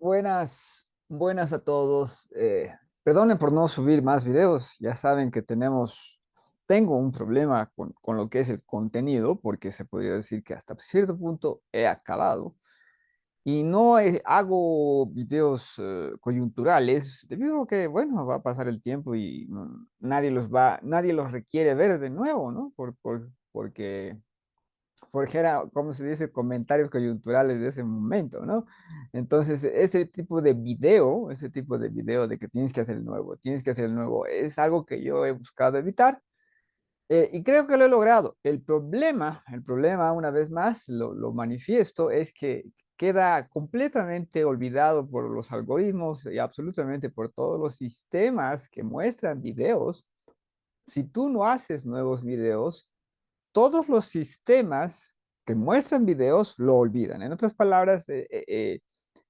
Buenas a todos. Perdonen por no subir más videos. Ya saben que tengo un problema con lo que es el contenido, porque se podría decir que hasta cierto punto he acabado. Y no hago videos coyunturales, debido a que, bueno, va a pasar el tiempo y nadie los requiere ver de nuevo, ¿no? Porque era, como se dice, comentarios coyunturales de ese momento, ¿no? Entonces, ese tipo de video de que tienes que hacer el nuevo, es algo que yo he buscado evitar y creo que lo he logrado. El problema, una vez más, lo manifiesto, es que queda completamente olvidado por los algoritmos y absolutamente por todos los sistemas que muestran videos. Si tú no haces nuevos videos, todos los sistemas que muestran videos lo olvidan. En otras palabras,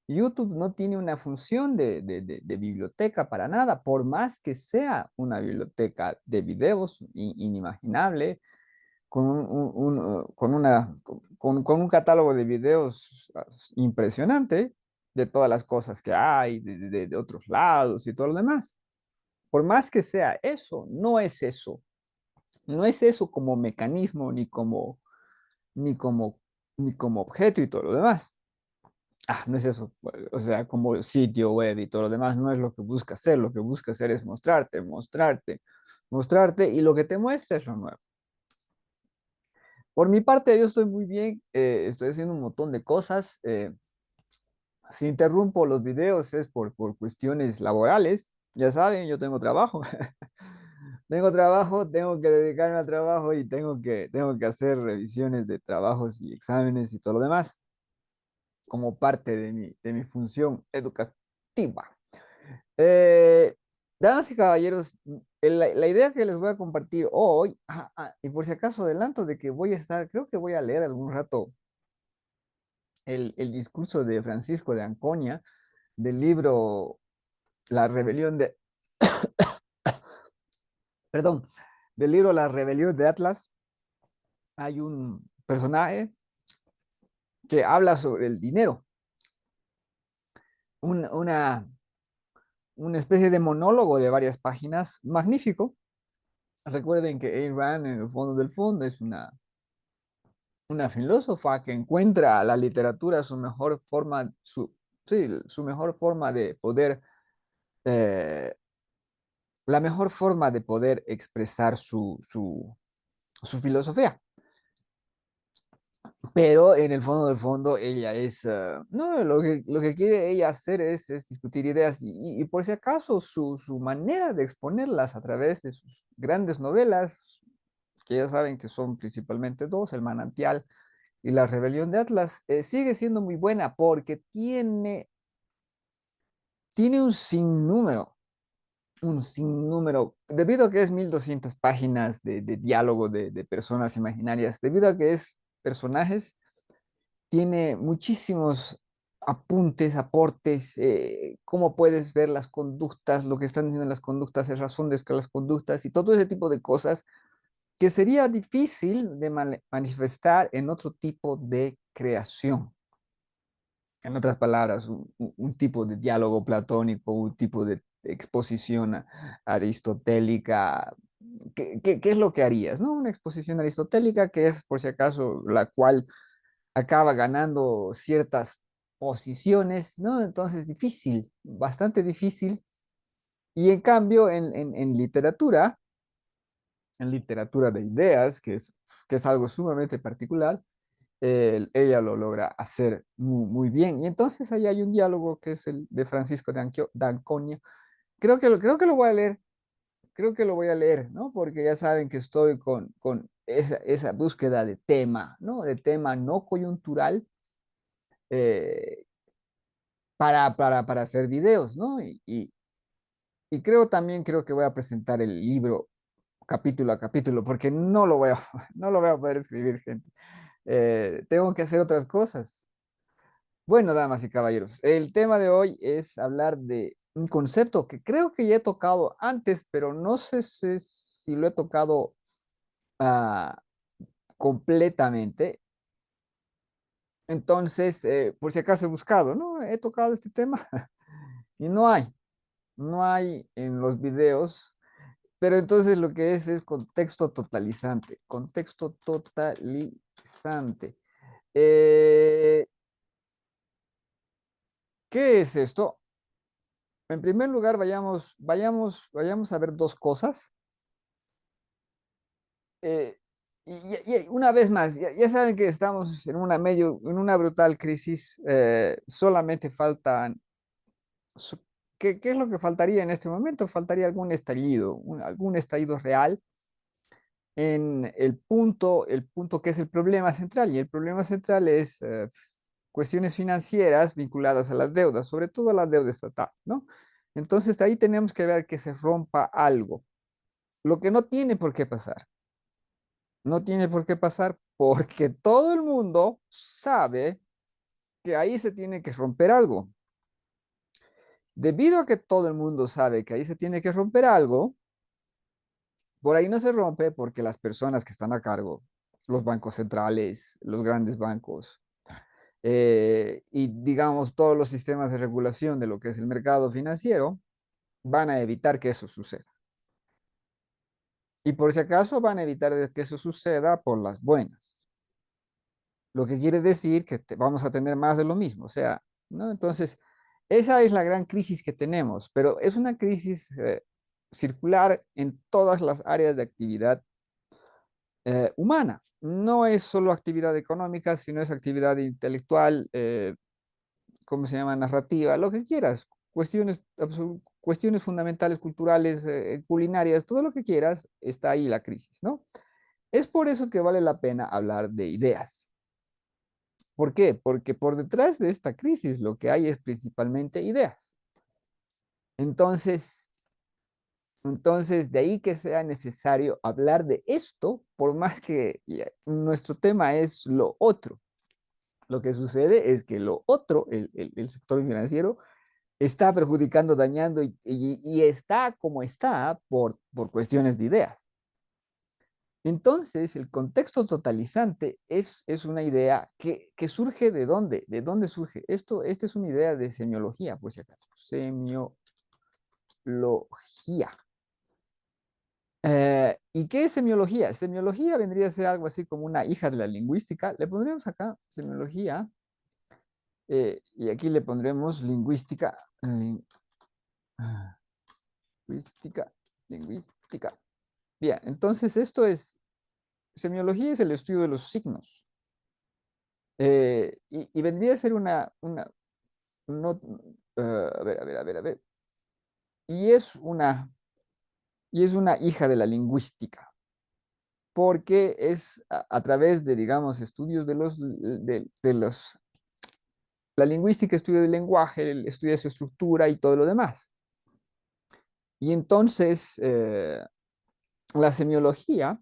YouTube no tiene una función de biblioteca para nada, por más que sea una biblioteca de videos inimaginable, con un catálogo de videos impresionante de todas las cosas que hay, de otros lados y todo lo demás. Por más que sea eso, no es eso. No es eso como mecanismo ni como, ni como objeto y todo lo demás. No es eso. O sea, como sitio web y todo lo demás, no es lo que busca hacer. Lo que busca hacer es mostrarte y lo que te muestra es lo nuevo. Por mi parte, yo estoy muy bien, estoy haciendo un montón de cosas. Si interrumpo los videos es por cuestiones laborales. Ya saben, yo tengo trabajo. Tengo trabajo, tengo que dedicarme al trabajo y tengo que hacer revisiones de trabajos y exámenes y todo lo demás como parte de mi función educativa. Eh, Damas y caballeros, la idea que les voy a compartir hoy, y por si acaso adelanto de que creo que voy a leer algún rato el discurso de Francisco de Anconia del libro La rebelión de, perdón, del libro La rebelión de Atlas. Hay un personaje que habla sobre el dinero, un- una, una especie de monólogo de varias páginas, magnífico. Recuerden que Ayn Rand, en el fondo del fondo, es una filósofa que encuentra la literatura su mejor forma de poder, eh, la mejor forma de poder expresar su filosofía. Pero en el fondo del fondo, ella no, lo que quiere ella hacer es discutir ideas y por si acaso su manera de exponerlas a través de sus grandes novelas, que ya saben que son principalmente dos, El Manantial y La Rebelión de Atlas, sigue siendo muy buena porque tiene un sinnúmero, debido a que es 1200 páginas de diálogo de personas imaginarias, debido a que es personajes, tiene muchísimos apuntes, aportes, cómo puedes ver las conductas, lo que están diciendo las conductas, es razón de que las conductas y todo ese tipo de cosas que sería difícil de manifestar en otro tipo de creación. En otras palabras, un tipo de diálogo platónico, un tipo de exposición aristotélica. ¿Qué es lo que harías, no? Una exposición aristotélica que es, por si acaso, la cual acaba ganando ciertas posiciones, ¿no? Entonces, difícil, bastante difícil. Y en cambio, en literatura de ideas, que es algo sumamente particular, ella lo logra hacer muy, muy bien. Y entonces ahí hay un diálogo que es el de Francisco de Anconia. Creo que lo voy a leer, creo que lo voy a leer, ¿no? Porque ya saben que estoy con esa búsqueda de tema, ¿no? De tema no coyuntural, eh, para hacer videos, ¿no? Y creo que voy a presentar el libro capítulo a capítulo, porque no lo voy a poder escribir, gente. Tengo que hacer otras cosas. Bueno, damas y caballeros, el tema de hoy es hablar de un concepto que creo que ya he tocado antes, pero no sé si lo he tocado ah, completamente. Entonces, por si acaso he buscado, ¿no? He tocado este tema y no hay en los videos, pero entonces lo que es contexto totalizante, contexto totalizante. Eh, ¿Qué es esto? En primer lugar, vayamos a ver dos cosas. Eh, y una vez más, ya saben que estamos en una brutal crisis. Solamente faltan, so- ¿qué es lo que faltaría en este momento? Faltaría algún estallido, algún estallido real en el punto que es el problema central. Y el problema central es cuestiones financieras vinculadas a las deudas, sobre todo a la deuda estatal, ¿no? Entonces ahí tenemos que ver que se rompa algo, lo que no tiene por qué pasar. No tiene por qué pasar porque todo el mundo sabe que ahí se tiene que romper algo. Debido a que todo el mundo sabe que ahí se tiene que romper algo, por ahí no se rompe porque las personas que están a cargo, los bancos centrales, los grandes bancos, y digamos todos los sistemas de regulación de lo que es el mercado financiero, van a evitar que eso suceda. Y por si acaso van a evitar que eso suceda por las buenas. Lo que quiere decir que vamos a tener más de lo mismo, o sea, ¿no? Entonces, esa es la gran crisis que tenemos, pero es una crisis circular en todas las áreas de actividad humana. No es solo actividad económica, sino es actividad intelectual, ¿cómo se llama? Narrativa, lo que quieras, cuestiones fundamentales, culturales, culinarias, todo lo que quieras, está ahí la crisis, ¿no? Es por eso que vale la pena hablar de ideas. ¿Por qué? Porque por detrás de esta crisis lo que hay es principalmente ideas. Entonces, de ahí que sea necesario hablar de esto, por más que nuestro tema es lo otro. Lo que sucede es que lo otro, el sector financiero, está perjudicando, dañando y está como está por cuestiones de ideas. Entonces, el contexto totalizante es una idea que surge ¿de dónde? ¿De dónde surge? Esta es una idea de semiología, por si acaso. Semiología. ¿Y qué es semiología? Semiología vendría a ser algo así como una hija de la lingüística. Le pondremos acá semiología y aquí le pondremos lingüística. Ah, lingüística, lingüística. Bien, entonces semiología es el estudio de los signos. Y vendría a ser no, a ver. Y es una, y es una hija de la lingüística, porque es a través de, digamos, estudios la lingüística estudia el lenguaje, estudia su estructura y todo lo demás. Y entonces, la semiología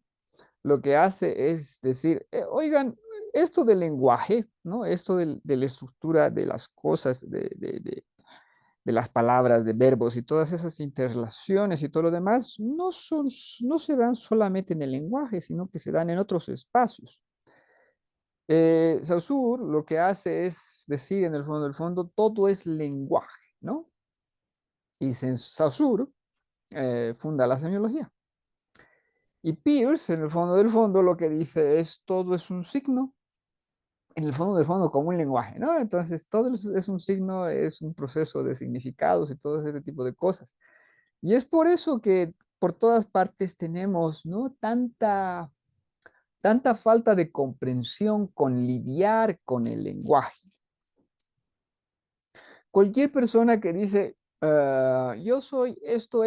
lo que hace es decir, oigan, esto del lenguaje, ¿no? Esto de la estructura de las cosas, de las palabras, de verbos y todas esas interrelaciones y todo lo demás, no se dan solamente en el lenguaje, sino que se dan en otros espacios. Saussure lo que hace es decir, en el fondo del fondo, todo es lenguaje, ¿no? Y Saussure funda la semiología. Y Peirce, en el fondo del fondo, lo que dice es todo es un signo, en el fondo del fondo, como un lenguaje, ¿no? Entonces, todo es un signo, es un proceso de significados y todo ese tipo de cosas. Y es por eso que por todas partes tenemos, ¿no? Tanta falta de comprensión con lidiar con el lenguaje. Cualquier persona que dice, yo soy esto,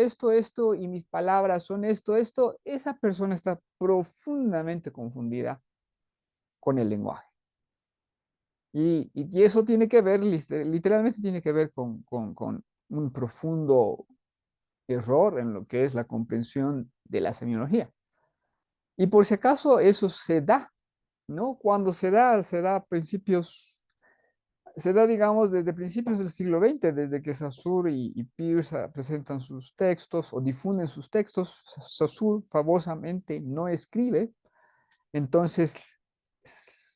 y mis palabras son esto, esa persona está profundamente confundida con el lenguaje. Y eso tiene que ver, literalmente tiene que ver con un profundo error en lo que es la comprensión de la semiología. Y por si acaso eso se da, ¿no? Cuando se da a principios, se da, digamos, desde principios del siglo XX, desde que Saussure y Peirce presentan sus textos o difunden sus textos. Saussure famosamente no escribe, entonces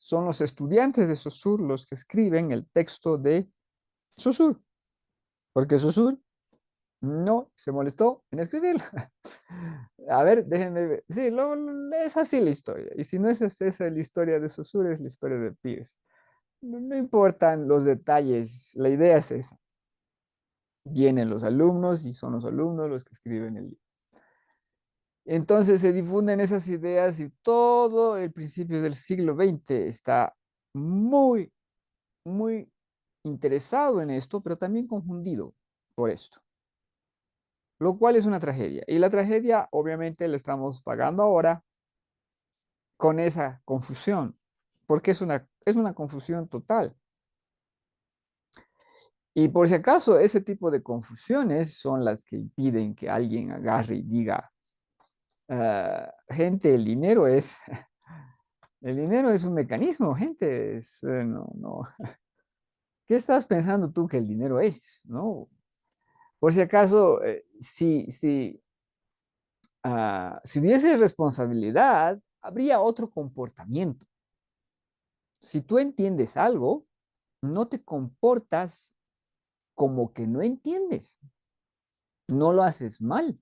son los estudiantes de Saussure los que escriben el texto de Saussure, porque Saussure no se molestó en escribirlo. A ver, déjenme ver. Sí, es así la historia. Y si no es esa la historia de Saussure, es la historia de Peirce. No importan los detalles, la idea es esa. Vienen los alumnos y son los alumnos los que escriben el libro. Entonces se difunden esas ideas y todo el principio del siglo XX está muy, muy interesado en esto, pero también confundido por esto, lo cual es una tragedia. Y la tragedia obviamente la estamos pagando ahora con esa confusión, porque es una confusión total. Y por si acaso, ese tipo de confusiones son las que impiden que alguien agarre y diga, gente, el dinero es un mecanismo, gente, no, no. ¿Qué estás pensando tú que el dinero es? ¿No? Por si acaso, si hubiese responsabilidad, habría otro comportamiento. Si tú entiendes algo, no te comportas como que no entiendes, no lo haces mal.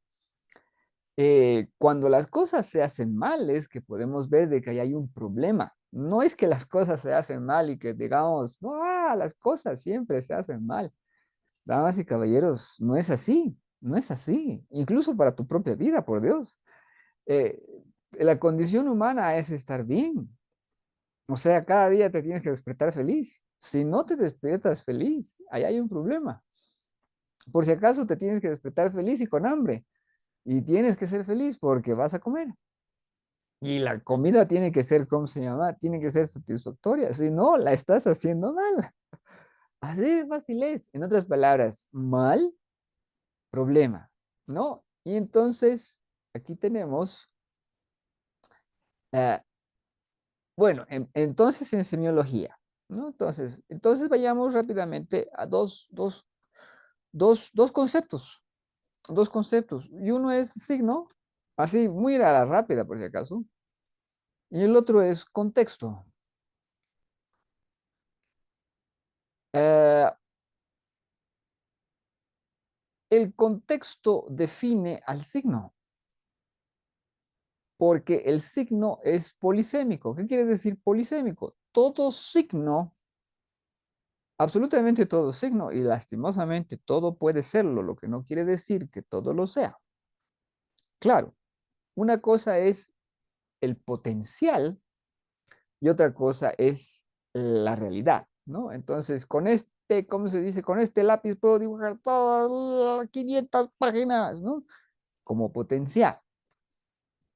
Cuando las cosas se hacen mal es que podemos ver de que ahí hay un problema. No es que las cosas se hacen mal y que digamos, no, las cosas siempre se hacen mal. Damas y caballeros, no es así, no es así. Incluso para tu propia vida, por Dios. Eh, la condición humana es estar bien. O sea, cada día te tienes que despertar feliz. Si no te despiertas feliz, ahí hay un problema. Por si acaso te tienes que despertar feliz y con hambre. Y tienes que ser feliz porque vas a comer. Y la comida tiene que ser, ¿cómo se llama? Tiene que ser satisfactoria. Si no, la estás haciendo mal. Así de fácil es. En otras palabras, mal, problema, ¿no? Y entonces, aquí tenemos, eh, bueno, entonces en semiología, ¿no? Entonces vayamos rápidamente a dos conceptos, dos conceptos. Y uno es signo, así muy a la rápida por si acaso, y el otro es contexto. Eh, el contexto define al signo, porque el signo es polisémico. ¿Qué quiere decir polisémico? Todo signo, absolutamente todo signo, y lastimosamente todo puede serlo, lo que no quiere decir que todo lo sea. Claro, una cosa es el potencial y otra cosa es la realidad, ¿no? Entonces, con este, ¿cómo se dice? Con este lápiz puedo dibujar todas las 500 páginas, ¿no? Como potencial,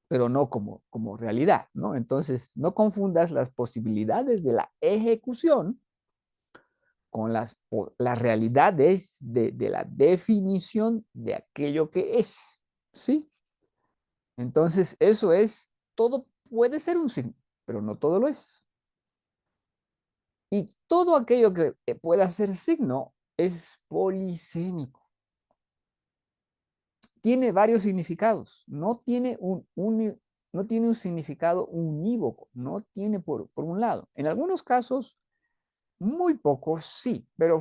pero no como realidad, ¿no? Entonces, no confundas las posibilidades de la ejecución con las realidades de la definición de aquello que es, ¿sí? Entonces, eso es, todo puede ser un signo, pero no todo lo es. Y todo aquello que pueda ser signo es polisémico. Tiene varios significados, no tiene un significado unívoco, no tiene por un lado. En algunos casos, muy pocos, sí, pero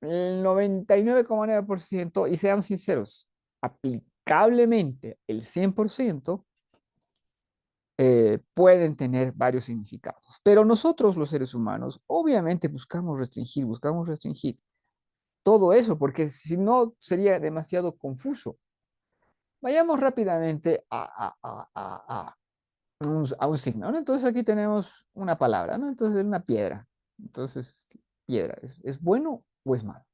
el 99,9%, y seamos sinceros, aplicablemente el 100%, pueden tener varios significados. Pero nosotros, los seres humanos, obviamente buscamos restringir todo eso, porque si no sería demasiado confuso. Vayamos rápidamente a un signo, ¿no? Entonces aquí tenemos una palabra, ¿no? Entonces es una piedra. Entonces, piedra, ¿es bueno o es malo?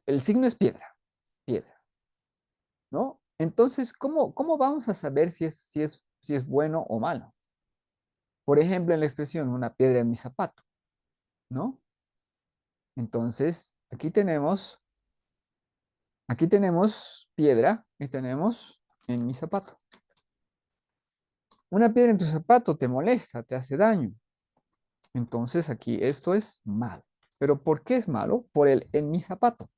El signo es piedra, piedra, ¿no? Entonces, ¿cómo vamos a saber si es bueno o malo? Por ejemplo, en la expresión una piedra en mi zapato, ¿no? Entonces, aquí tenemos piedra y tenemos en mi zapato. Una piedra en tu zapato te molesta, te hace daño. Entonces, aquí esto es malo. ¿Pero por qué es malo? Por el en mi zapato.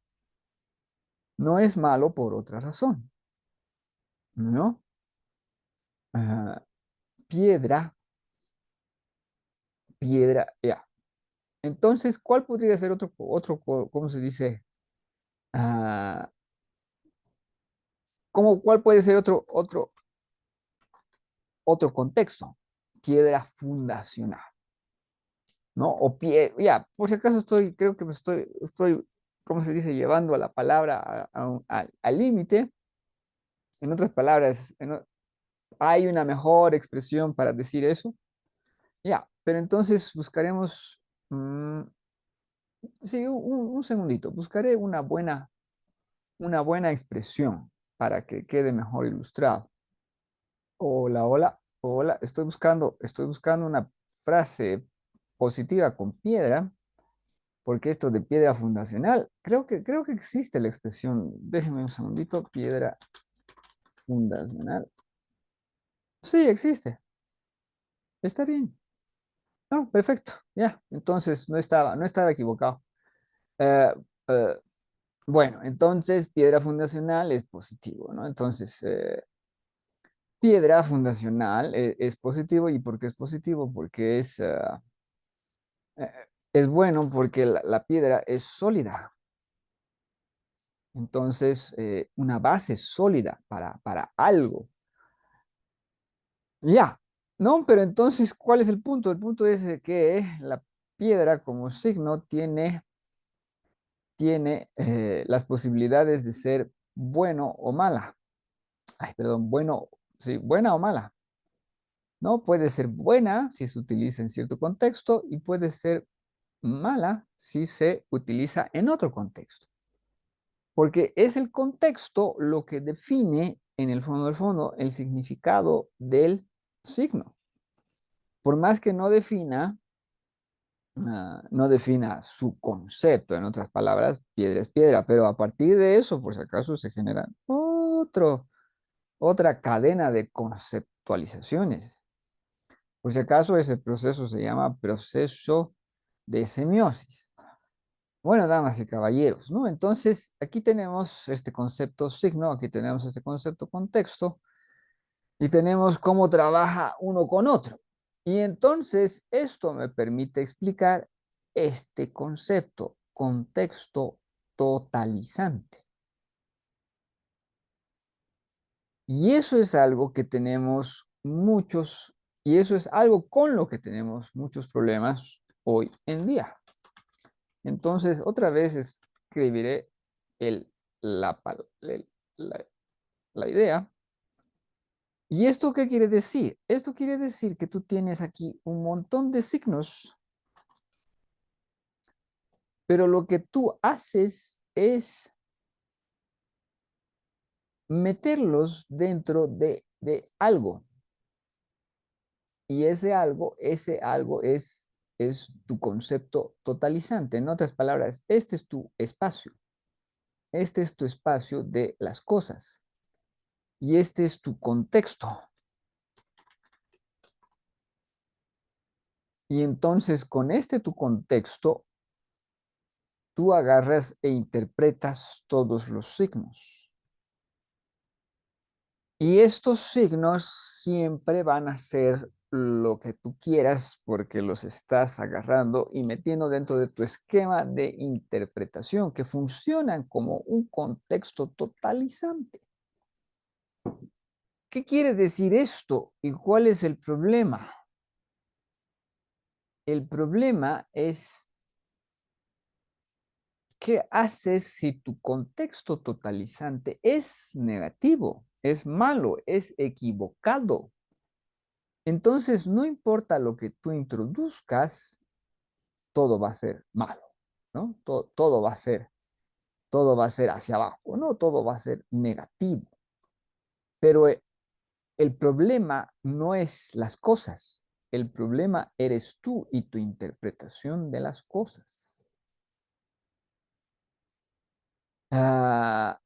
No es malo por otra razón, ¿no? Ah, piedra. piedra, ya. Entonces, ¿cuál podría ser cómo se dice? Ah, cuál puede ser otro contexto? Piedra fundacional, ¿no? Ya, por si acaso creo que ¿cómo se dice? Llevando a la palabra al límite. En otras palabras, hay una mejor expresión para decir eso. Ya, pero entonces buscaremos, sí, un segundito, buscaré una buena expresión para que quede mejor ilustrado. Hola, hola, hola, estoy buscando una frase positiva con piedra, porque esto de piedra fundacional, creo que existe la expresión, déjeme un segundito, piedra fundacional. Sí, existe, está bien. No, perfecto, ya, entonces no estaba equivocado. Eh, eh, bueno, entonces piedra fundacional es positivo, ¿no? Entonces, piedra fundacional es positivo. ¿Y por qué es positivo? Porque eh, es bueno porque la piedra es sólida. Entonces, una base sólida para algo. Ya, ¿no? Pero entonces, ¿cuál es el punto? El punto es que la piedra como signo tiene las posibilidades de ser bueno o mala. Ay, perdón, bueno, sí, buena o mala. ¿No? Puede ser buena si se utiliza en cierto contexto y puede ser mala si se utiliza en otro contexto. Porque es el contexto lo que define, en el fondo del fondo, el significado del signo. Por más que no defina su concepto, en otras palabras, piedra es piedra, pero a partir de eso, por si acaso, se generan otra cadena de conceptualizaciones. Por si acaso, ese proceso se llama proceso de semiosis. Bueno, damas y caballeros, ¿no? Entonces, aquí tenemos este concepto signo, aquí tenemos este concepto contexto y tenemos cómo trabaja uno con otro. Y entonces, esto me permite explicar este concepto, contexto totalizante. Y eso es algo que tenemos muchos, y eso es algo con lo que tenemos muchos problemas hoy en día. Entonces, otra vez escribiré el, la, pal- el- la idea. ¿Y esto qué quiere decir? Esto quiere decir que tú tienes aquí un montón de signos, pero lo que tú haces es meterlos dentro de algo. Y ese algo es tu concepto totalizante. En otras palabras, este es tu espacio. Este es tu espacio de las cosas. Y este es tu contexto. Y entonces con este tu contexto, tú agarras e interpretas todos los signos. Y estos signos siempre van a ser lo que tú quieras porque los estás agarrando y metiendo dentro de tu esquema de interpretación que funcionan como un contexto totalizante. ¿Qué quiere decir esto y cuál es el problema? El problema es ¿qué haces si tu contexto totalizante es negativo, es malo, es equivocado? Entonces, no importa lo que tú introduzcas, todo va a ser malo, ¿no? Todo va a ser hacia abajo, ¿no? Todo va a ser negativo. Pero el problema no es las cosas, el problema eres tú y tu interpretación de las cosas. Ah,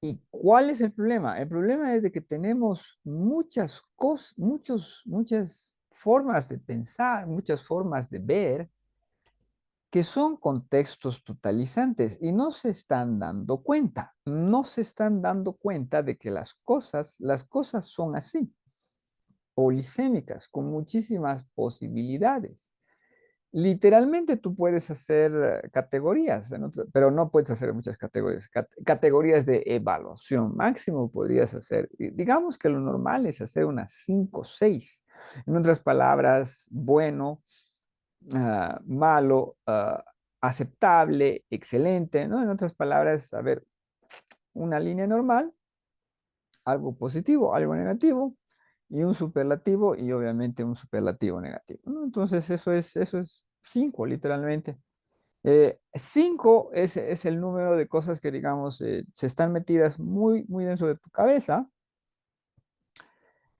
¿Y cuál es el problema? El problema es de que tenemos muchas cosas, muchas formas de pensar, muchas formas de ver, que son contextos totalizantes y no se están dando cuenta. No se están dando cuenta de que las cosas son así. polisémicas, con muchísimas posibilidades. Literalmente tú puedes hacer categorías, pero no puedes hacer muchas categorías. Categorías de evaluación. Máximo podrías hacer, digamos que lo normal es hacer unas 5 o 6. En otras palabras, bueno, malo, aceptable, excelente, ¿no? En otras palabras, a ver, una línea normal, algo positivo, algo negativo, y un superlativo y obviamente un superlativo negativo, ¿no? Entonces eso es 5 literalmente. 5 es el número de cosas que, digamos, se están metidas muy, muy dentro de tu cabeza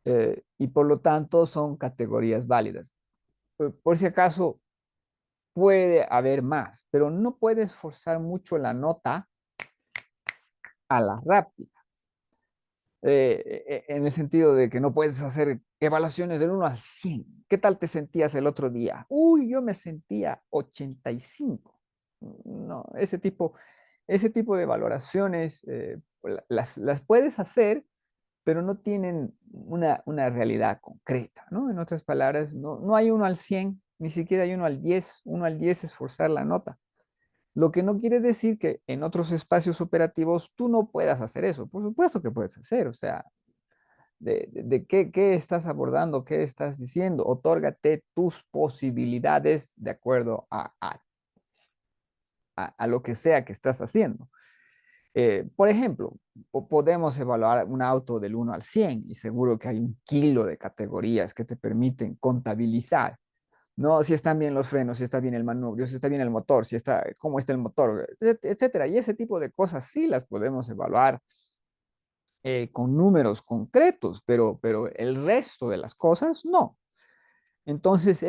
y por lo tanto son categorías válidas. Por si acaso, puede haber más, pero no puedes forzar mucho la nota a la rápida. En el sentido de que no puedes hacer evaluaciones del 1 al 100. ¿Qué tal te sentías el otro día? Uy, yo me sentía 85. No, ese tipo de valoraciones las puedes hacer, pero no tienen una realidad concreta, ¿no? En otras palabras, no hay 1 al 100, ni siquiera hay 1 al 10. 1 al 10 es forzar la nota. Lo que no quiere decir que en otros espacios operativos tú no puedas hacer eso. Por supuesto que puedes hacer, o sea, de qué estás abordando, qué estás diciendo. Otórgate tus posibilidades de acuerdo a lo que sea que estás haciendo. Por ejemplo, podemos evaluar un auto del 1 al 100 y seguro que hay un kilo de categorías que te permiten contabilizar, ¿no? Si están bien los frenos, si está bien el manubrio, si está bien el motor, si está, cómo está el motor, etcétera. Y ese tipo de cosas sí las podemos evaluar con números concretos, pero el resto de las cosas no. Entonces,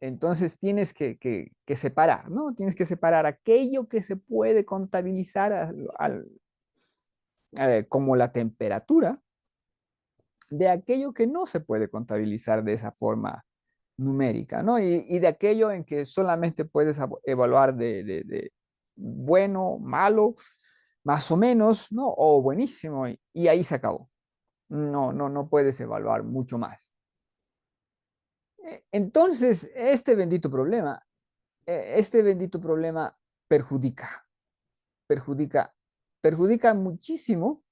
entonces tienes que separar, ¿no? Tienes que separar aquello que se puede contabilizar como la temperatura de aquello que no se puede contabilizar de esa forma numérica, ¿no? Y de aquello en que solamente puedes evaluar de bueno, malo, más o menos, ¿no? O buenísimo, y ahí se acabó. No puedes evaluar mucho más. Entonces, este bendito problema perjudica, perjudica, perjudica muchísimo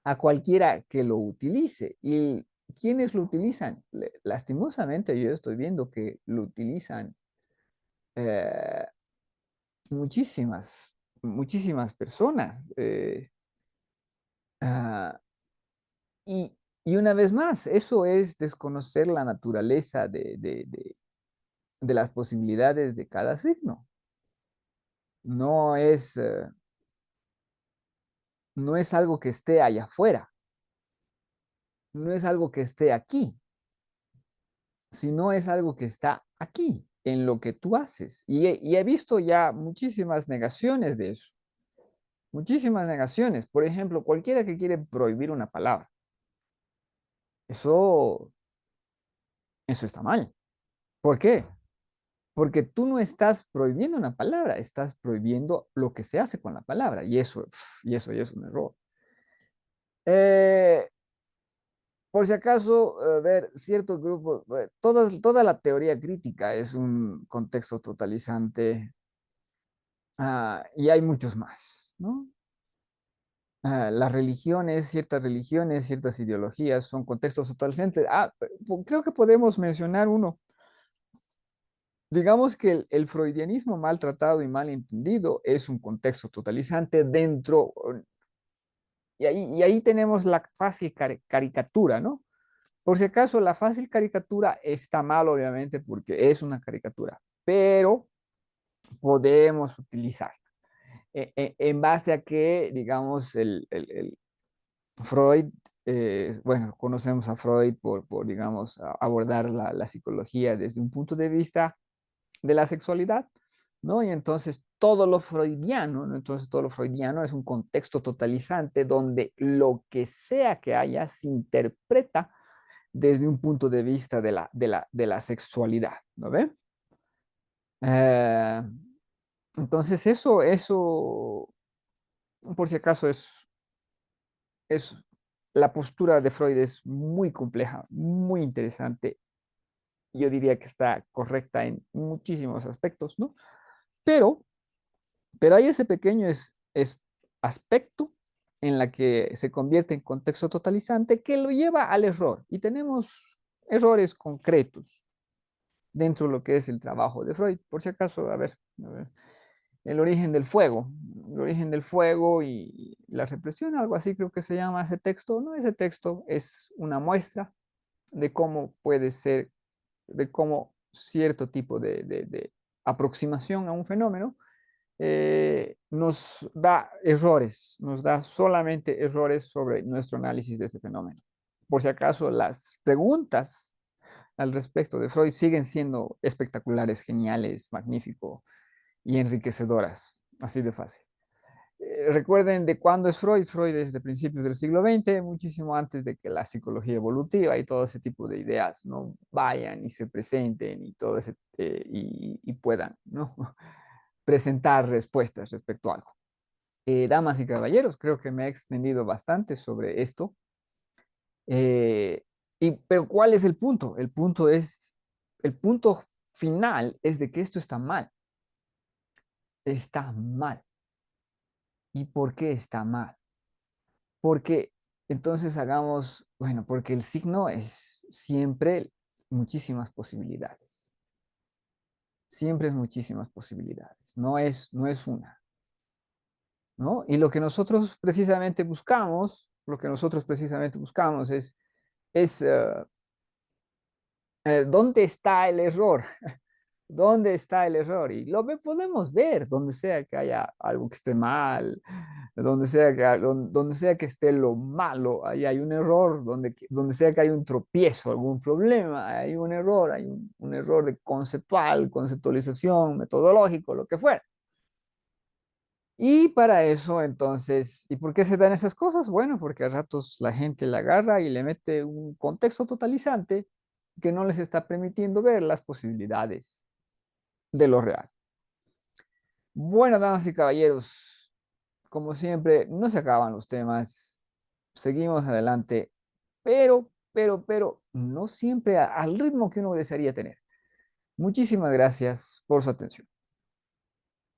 a cualquiera que lo utilice. ¿Y quiénes lo utilizan? Lastimosamente, yo estoy viendo que lo utilizan eh, muchísimas personas. Ah, y una vez más, eso es desconocer la naturaleza de las posibilidades de cada signo. No es, no es algo que esté allá afuera, no es algo que esté aquí, sino es algo que está aquí, en lo que tú haces. Y he visto ya muchísimas negaciones de eso, muchísimas negaciones. Por ejemplo, cualquiera que quiere prohibir una palabra, eso, eso está mal. ¿Por qué? Porque tú no estás prohibiendo una palabra, estás prohibiendo lo que se hace con la palabra. Y eso ya es un error. Eh, por si acaso, a ver, ciertos grupos, toda la teoría crítica es un contexto totalizante, y hay muchos más, ¿no? Ciertas religiones, ciertas ideologías son contextos totalizantes. Creo que podemos mencionar uno. Digamos que el freudianismo mal tratado y mal entendido es un contexto totalizante dentro, y ahí tenemos la fácil caricatura, ¿no? Por si acaso, la fácil caricatura está mal, obviamente, porque es una caricatura, pero podemos utilizar en base a que, digamos, el Freud, bueno, conocemos a Freud por digamos, abordar la psicología desde un punto de vista de la sexualidad, ¿no? Y entonces todo lo freudiano, ¿no? Entonces todo lo freudiano es un contexto totalizante donde lo que sea que haya se interpreta desde un punto de vista de la sexualidad, ¿no ve? Eh, entonces eso, por si acaso, es la postura de Freud es muy compleja, muy interesante. Yo diría que está correcta en muchísimos aspectos, ¿no? Pero, pero hay ese pequeño aspecto en la que se convierte en contexto totalizante que lo lleva al error. Y tenemos errores concretos dentro de lo que es el trabajo de Freud. Por si acaso, a ver, el origen del fuego, el origen del fuego y la represión, algo así creo que se llama ese texto. No, ese texto es una muestra de cómo puede ser, de cómo cierto tipo de aproximación a un fenómeno nos da errores, nos da solamente errores sobre nuestro análisis de ese fenómeno. Por si acaso, las preguntas al respecto de Freud siguen siendo espectaculares, geniales, magníficos y enriquecedoras, así de fácil. Recuerden de cuándo es Freud. Freud es de principios del siglo XX, muchísimo antes de que la psicología evolutiva y todo ese tipo de ideas no vayan y se presenten y todo ese y puedan, ¿no? presentar respuestas respecto a algo. Damas y caballeros, creo que me he extendido bastante sobre esto. Pero ¿cuál es el punto? El punto final es de que esto está mal. Está mal. ¿Y por qué está mal? Porque entonces hagamos, bueno, porque el signo es siempre muchísimas posibilidades. Siempre es muchísimas posibilidades. No es una, ¿no? Y lo que nosotros precisamente buscamos, lo que nosotros precisamente buscamos es ¿dónde está el error? ¿Dónde está el error? Y podemos ver, donde sea que haya algo que esté mal, donde sea que esté lo malo, ahí hay un error, donde sea que hay un tropiezo, algún problema, hay un error, hay un error de conceptualización, metodológico, lo que fuera. Y para eso, entonces, ¿y por qué se dan esas cosas? Bueno, porque a ratos la gente la agarra y le mete un contexto totalizante que no les está permitiendo ver las posibilidades de lo real. Bueno, damas y caballeros, como siempre, no se acaban los temas, seguimos adelante, pero, no siempre al ritmo que uno desearía tener. Muchísimas gracias por su atención.